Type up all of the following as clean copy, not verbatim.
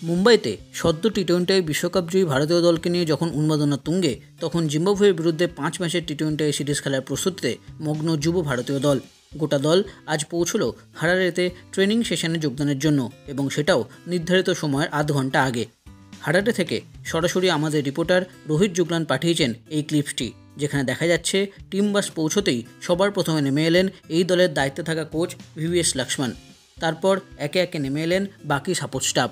মুম্বাইতে সদ্য টি-20 বিশ্বকাপ জয়ী ভারতীয় দলকে নিয়ে যখন উন্মাদনা তুঙ্গে, তখন জিম্বাবুয়ের বিরুদ্ধে 5 ম্যাচের টি-20 সিরিজ খেলার প্রস্তুতিতে মগ্ন যুব ভারতীয় দল। গোটা দল আজ পৌঁছল হারারেতে ট্রেনিং সেশনে যোগদানের জন্য, এবং সেটাও নির্ধারিত সময়ের আধ ঘন্টা আগে। হারারে থেকে সরাসরি আমাদের রিপোর্টার রোহিত জুগলান পাঠিয়েছেন এই ক্লিপসটি, যেখানে দেখা যাচ্ছে টিম বাস পৌঁছতেই সবার প্রথমে নেমে এলেন এই দলের দায়িত্বে থাকা কোচ VVS লক্ষ্মণ। তারপর একে একে নেমে এলেন বাকি সাপোর্ট স্টাফ।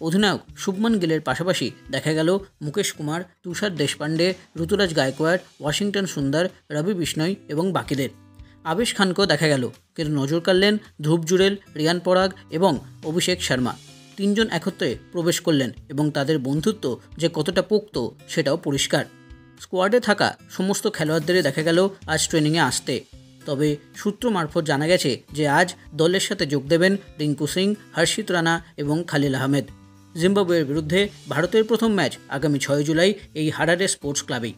অধিনায়ক শুভমান গিলের পাশাপাশি দেখা গেল মুকেশ কুমার, তুষার দেশপান্ডে, ঋতুরাজ গায়কোয়াড়, ওয়াশিংটন সুন্দর, রবি বিষ্ণই এবং বাকিদের। আবেশ খানকেও দেখা গেল, কিন্তু নজর কাড়লেন ধ্রুব জুরেল, রিয়ান পরাগ এবং অভিষেক শর্মা। তিনজন একত্রে প্রবেশ করলেন এবং তাদের বন্ধুত্ব যে কতটা পোক্ত সেটাও পরিষ্কার। স্কোয়াডে থাকা সমস্ত খেলোয়াড়দেরই দেখা গেল আজ ট্রেনিংয়ে আসতে। তবে সূত্র মারফত জানা গেছে যে আজ দলের সাথে যোগ দেবেন রিঙ্কু সিং, হর্ষিত রানা এবং খালিল আহমেদ। জিম্বাবুয়ের বিরুদ্ধে ভারতের প্রথম ম্যাচ আগামী 6 জুলাই এই হারারে স্পোর্টস ক্লাবেই।